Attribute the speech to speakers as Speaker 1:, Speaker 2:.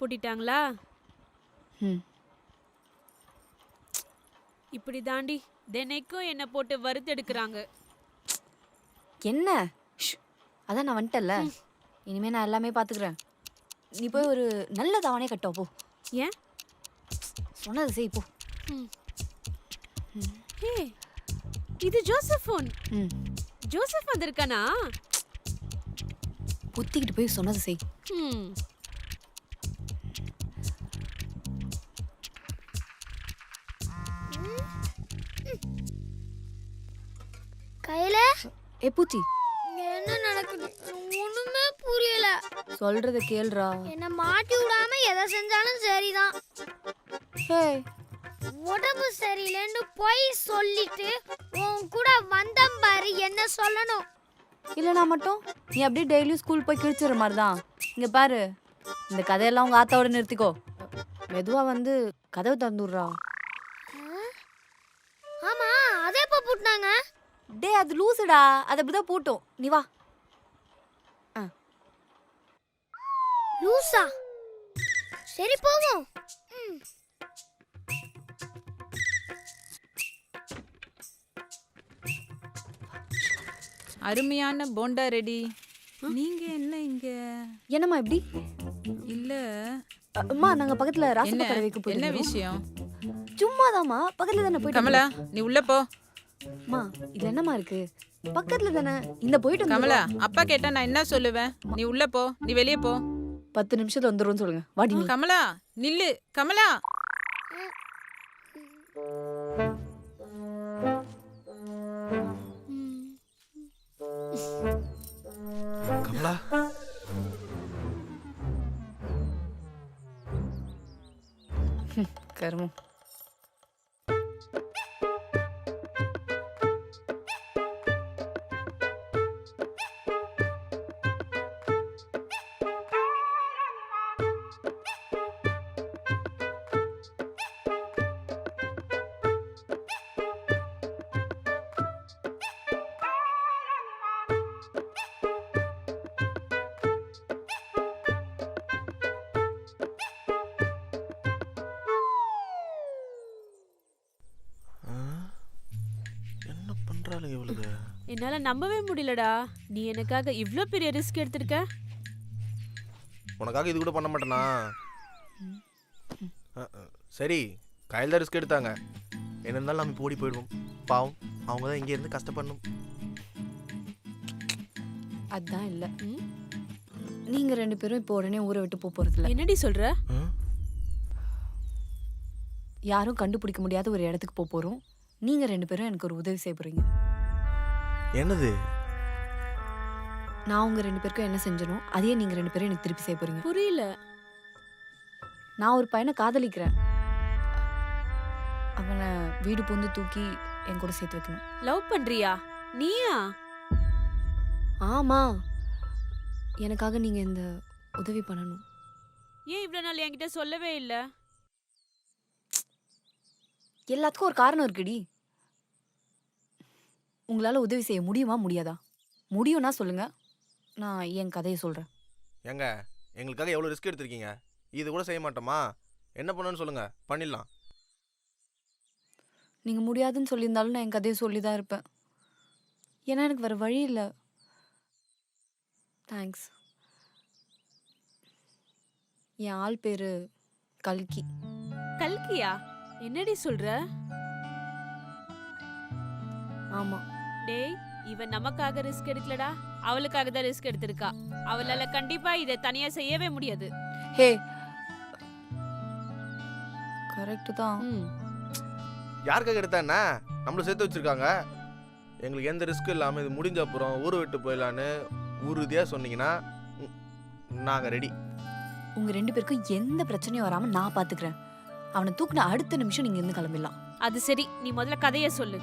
Speaker 1: பூட்டிட்டாங்களா?
Speaker 2: ம்.
Speaker 1: இப்படி தாண்டி தினைக்கும் என்ன போட்டு வறுத்தெடுக்கிறாங்க.
Speaker 2: என்ன? ஷ். அதான் நான் வந்துட்டேன்ல. இனிமே நான் எல்லாமே பாத்துக்கிறேன். நீ போய் ஒரு நல்ல தாவணே கட்டோ போ.
Speaker 1: ஏன்?
Speaker 2: சொன்னது செய் போ.
Speaker 1: ஹே, இது ஜோசப் ஃபோன்.
Speaker 2: ம்.
Speaker 1: ஜோசப் வந்திருக்கானா?
Speaker 2: புத்திக்கிட்டு போய் சொன்னது செய்.
Speaker 1: ம்.
Speaker 3: கையில
Speaker 2: ஏ பூச்சி,
Speaker 3: என்ன நடக்குது ஒண்ணுமே புரியல.
Speaker 2: சொல்றத கேளுடா.
Speaker 3: என்ன மாட்டி விடாம எதை செஞ்சாலும் சரிதான்.
Speaker 2: ஹே,
Speaker 3: உடம்பு சரியில்லைன்னு போய் சொல்லிட்டு உன் கூட வந்தம் பாரு, என்ன சொல்லணும்.
Speaker 2: இல்லைனா மட்டும் நீ அப்படியே டெய்லியும் ஸ்கூல் போய் கிழிச்சிடுற மாதிரி தான். இங்க பாரு, இந்த கதையெல்லாம் உங்க ஆத்தாவோட நிறுத்திக்கோ. மெதுவா வந்து கதவை திறந்துடுறா.
Speaker 3: ஆமா, அதே எப்ப பூட்டினாங்க?
Speaker 2: டே, அது லூசுடா. அது அப்படிதான் பூட்டும். நீ வா.
Speaker 3: லூசா? சரி போவோம்.
Speaker 4: அருமையான போண்டா ரெடி. நீங்க என்ன இங்க?
Speaker 2: என்னம்மா இப்படி?
Speaker 4: இல்ல
Speaker 2: அம்மா, நாங்க பக்கத்துல ராசப்ப
Speaker 4: என்ன
Speaker 2: கடை வைக்க
Speaker 4: என்ன
Speaker 2: போறோம்.
Speaker 4: விஷயம்?
Speaker 2: சும்மாதாம்மா, பக்கத்துல தானே போயிட்டு
Speaker 4: கமலா, நீ உள்ள போ.
Speaker 2: அம்மா, இதுல என்னம்மா இருக்கு? பக்கத்துல தானே. இந்த போயிட்டு
Speaker 4: கமலா, அப்பா கேட்டா நான் என்ன சொல்லுவேன்? நீ உள்ள போ, நீ வெளியே போ.
Speaker 2: 10 நிமிஷத்துல வந்துரும்னு சொல்லுங்க. வாடி நீ.
Speaker 4: கமலா நில்லு. கமலா,
Speaker 5: கமலா,
Speaker 2: கருமம்.
Speaker 5: என்ன பண்றாளுங்க இவளுங்க?
Speaker 1: என்னால நம்பவே முடியலடா. நீ எனக்காக இவ்ளோ பெரிய ரிஸ்க் எடுத்திருக்க.
Speaker 5: உனக்காக இது கூட பண்ண மாட்டேனா? சரி, கையில் தான் ரிஸ்க் எடுத்தாங்க. என்ன இருந்தாலும் நம்ம ஓடி போயிடுவோம். பாவம், அவங்க தான் இங்கே இருந்து கஷ்டப்படணும்.
Speaker 2: அதான் இல்ல. நீங்க 2 பேரும் இப்போ உடனே ஊரை விட்டு போறதில்ல.
Speaker 1: என்னடி சொல்ற?
Speaker 2: யாரும் கண்டுபிடிக்க முடியாத ஒரு இடத்துக்கு போறோம். நீங்க 2 பேரும் எனக்கு ஒரு உதவி செய்ய போறீங்க.
Speaker 5: என்னது?
Speaker 2: நான் உங்க 2 பேருக்கும் என்ன செஞ்சனோ அதையே நீங்க 2 பேரும் எனக்கு திருப்பி செய்ய போறீங்க.
Speaker 1: புரியல.
Speaker 2: நான் ஒரு பையனை காதலிக்கிறேன். அவனை வீடு பூந்து தூக்கி என் கூட சேர்த்து வைக்கணும்.
Speaker 1: லவ் பண்றியா? நீயா?
Speaker 2: ஆமா, எனக்காக நீங்க இந்த உதவி பண்ணணும்.
Speaker 1: ஏன் இவ்ளோ நாள் என்கிட்ட சொல்லவே இல்ல?
Speaker 2: எல்லாத்துக்கும் ஒரு காரணம் இருக்குடி. உங்களால உதவி செய்ய முடியுமா முடியாதா? முடியும்னா சொல்லுங்க, நான் என் கதையை சொல்றேன்.
Speaker 5: ஏங்க, எங்களுக்காக எவ்வளோ ரிஸ்க் எடுத்திருக்கீங்க. இது கூட செய்ய மாட்டோமா? என்ன பண்ணணும்னு சொல்லுங்க, பண்ணிடலாம்.
Speaker 2: நீங்க முடியாதுன்னு சொல்லியிருந்தாலும் நான் என் கதையை சொல்லி தான் இருப்பேன். ஏன்னா எனக்கு வேற வழி இல்லை. தேங்க்ஸ். என் ஆள் பேரு கல்கி.
Speaker 1: கல்கியா? என்னடி சொல்ற?
Speaker 2: ஆமா.
Speaker 1: டேய், இவன் நமக்காக ரிஸ்க் எடுக்கலடா, அவளுக்காக தான் ரிஸ்க் எடுத்திருக்கா. அவளால கண்டிப்பா இதை தனியா செய்யவே முடியாது.
Speaker 2: ஹே, கரெக்ட் தான்.
Speaker 5: யாருக்காக எடுத்தா என்ன? நம்மள சேர்த்து வச்சிருக்காங்க. எங்களுக்கு எந்த ரிஸ்க்கும் இல்லாமல் இது முடிஞ்ச அப்புறம் ஊரை விட்டு போயிடலான்னு உறுதியாக சொன்னீங்கன்னா நாங்கள் ரெடி.
Speaker 2: உங்க 2 பேருக்கும் எந்த பிரச்சனையும் வராம நான் பாத்துக்கிறேன். அவனை தூக்குன அடுத்த நிமிஷம் நீங்க இருந்து கிளம்பிடலாம்.
Speaker 1: அது சரி, நீ முதல்ல கதைய சொல்லு.